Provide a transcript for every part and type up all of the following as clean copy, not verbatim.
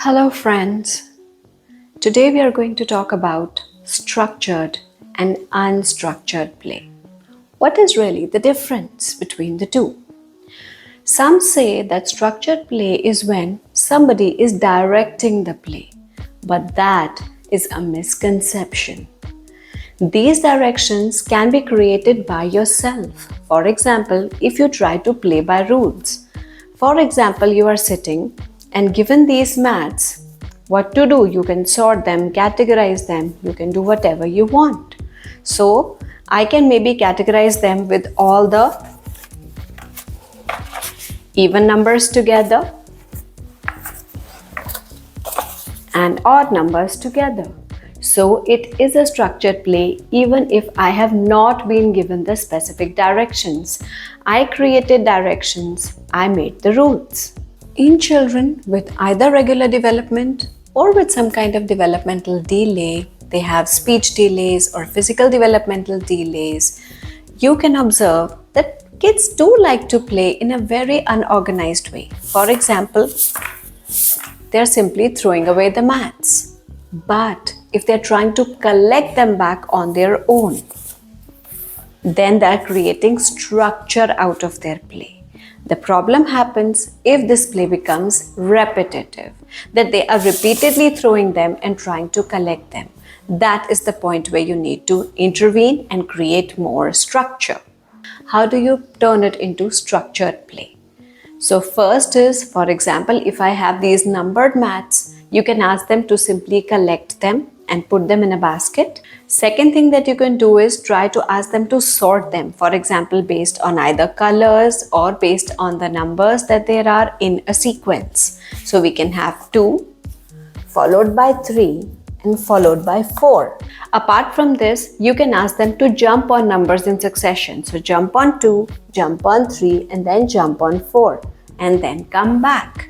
Hello friends. Today we are going to talk about structured and unstructured play. What is really the difference between the two? Some say that structured play is when somebody is directing the play, but that is a misconception. These directions can be created by yourself. For example, if you try to play by rules. For example, you are sitting and given these mats, what to do? You can sort them, categorize them, you can do whatever you want. So, I can maybe categorize them with all the even numbers together and odd numbers together. So it is a structured play even if I have not been given the specific directions. I created directions, I made the rules. In children with either regular development or with some kind of developmental delay, they have speech delays or physical developmental delays, you can observe that kids do like to play in a very unorganized way. For example, they're simply throwing away the mats. But if they're trying to collect them back on their own, then they're creating structure out of their play. The problem happens if this play becomes repetitive, that they are repeatedly throwing them and trying to collect them. That is the point where you need to intervene and create more structure. How do you turn it into structured play? So first is, for example, if I have these numbered mats, you can ask them to simply collect them and put them in a basket. Second thing that you can do is try to ask them to sort them, for example, based on either colors or based on the numbers that there are in a sequence. So we can have 2, followed by 3, and followed by 4. Apart from this, you can ask them to jump on numbers in succession. So jump on 2, jump on 3, and then jump on 4, and then come back.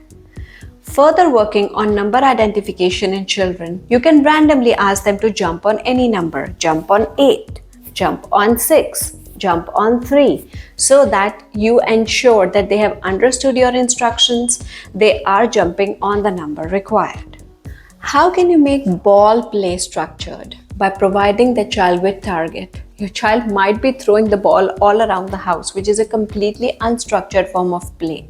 Further working on number identification in children, you can randomly ask them to jump on any number. Jump on 8, jump on 6, jump on 3, so that you ensure that they have understood your instructions, they are jumping on the number required. How can you make ball play structured? By providing the child with target. Your child might be throwing the ball all around the house, which is a completely unstructured form of play.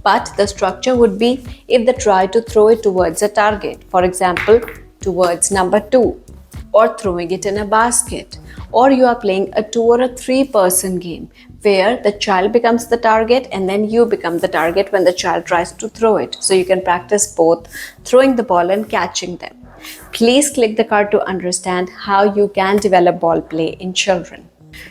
But the structure would be if they try to throw it towards a target, for example, towards number 2, or throwing it in a basket, or you are playing a 2 or a 3 person game where the child becomes the target and then you become the target when the child tries to throw it. So you can practice both throwing the ball and catching them. Please click the card to understand how you can develop ball play in children.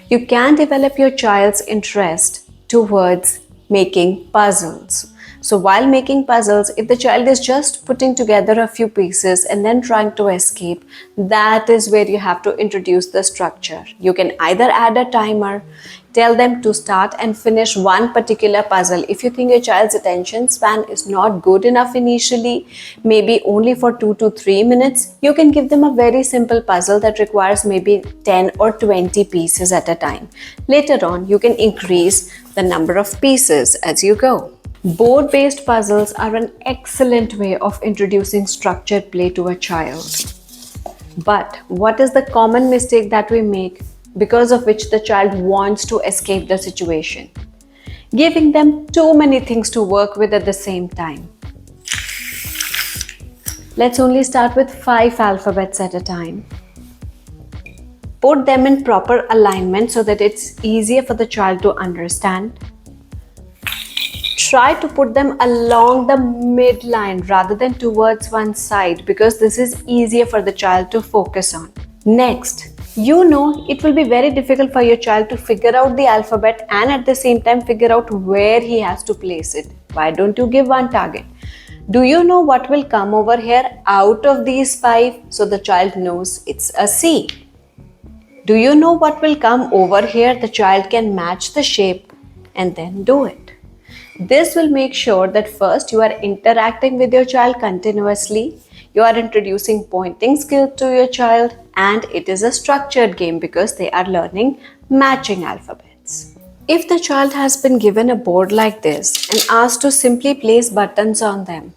You can develop your child's interest towards making puzzles. So while making puzzles, if the child is just putting together a few pieces and then trying to escape, that is where you have to introduce the structure. You can either add a timer, tell them to start and finish one particular puzzle. If you think your child's attention span is not good enough initially, maybe only for 2 to 3 minutes, you can give them a very simple puzzle that requires maybe 10 or 20 pieces at a time. Later on, you can increase the number of pieces as you go. Board-based puzzles are an excellent way of introducing structured play to a child. But what is the common mistake that we make because of which the child wants to escape the situation? Giving them too many things to work with at the same time. Let's only start with 5 alphabets at a time. Put them in proper alignment so that it's easier for the child to understand. Try to put them along the midline rather than towards one side because this is easier for the child to focus on. Next, you know it will be very difficult for your child to figure out the alphabet and at the same time figure out where he has to place it. Why don't you give one target? Do you know what will come over here out of these 5 so the child knows it's a C? Do you know what will come over here? The child can match the shape and then do it. This will make sure that first you are interacting with your child continuously, you are introducing pointing skills to your child, and it is a structured game because they are learning matching alphabets. If the child has been given a board like this and asked to simply place buttons on them,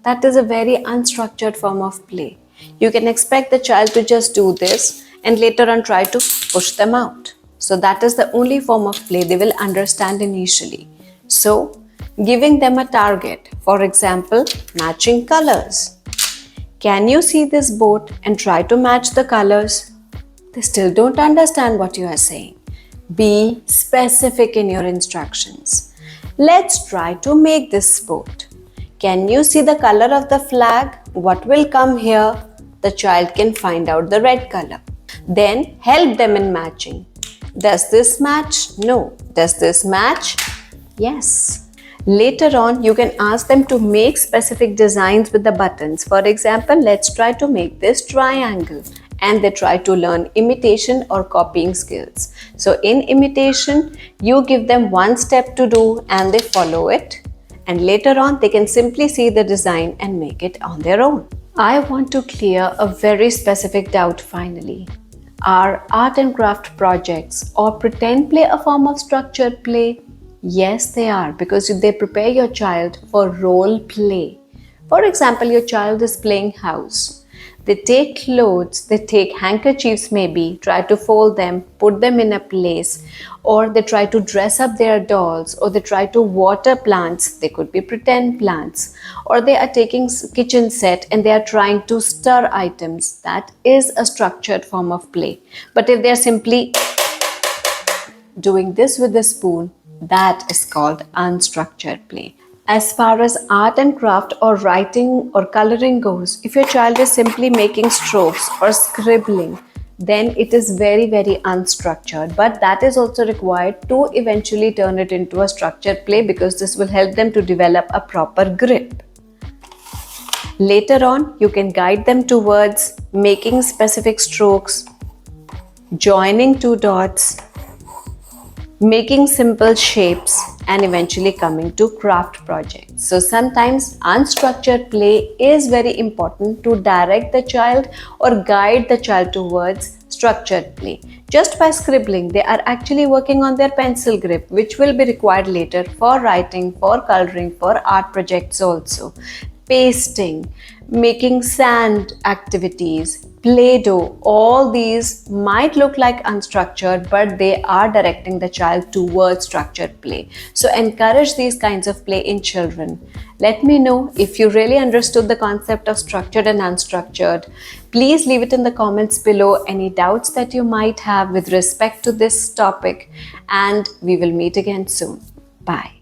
That is a very unstructured form of play. You can expect the child to just do this and later on try to push them out. So that is the only form of play they will understand initially. So giving them a target, for example, matching colors. Can you see this boat and try to match the colors? They still don't understand what you are saying. Be specific in your instructions. Let's try to make this boat. Can you see the color of the flag? What will come here? The child can find out the red color. Then help them in matching. Does this match? No. Does this match? Yes. Later on, you can ask them to make specific designs with the buttons. For example, let's try to make this triangle. And they try to learn imitation or copying skills. So in imitation, you give them one step to do and they follow it. And later on, they can simply see the design and make it on their own. I want to clear a very specific doubt finally. Are art and craft projects or pretend play a form of structured play? Yes, they are, because they prepare your child for role play. For example, your child is playing house. They take clothes, they take handkerchiefs maybe, try to fold them, put them in a place, or they try to dress up their dolls, or they try to water plants, they could be pretend plants, or they are taking kitchen set and they are trying to stir items. That is a structured form of play. But if they are simply doing this with a spoon, that is called unstructured play. As far as art and craft or writing or coloring goes, if your child is simply making strokes or scribbling, then it is very, very unstructured. But that is also required to eventually turn it into a structured play, because this will help them to develop a proper grip. Later on, you can guide them towards making specific strokes, joining two dots, making simple shapes, and eventually coming to craft projects. So sometimes unstructured play is very important to direct the child or guide the child towards structured play. Just by scribbling, they are actually working on their pencil grip, which will be required later for writing, for coloring, for art projects also. Pasting, making sand activities, Play-Doh, all these might look like unstructured, but they are directing the child towards structured play. So encourage these kinds of play in children. Let me know if you really understood the concept of structured and unstructured. Please leave it in the comments below, any doubts that you might have with respect to this topic, and we will meet again soon. Bye.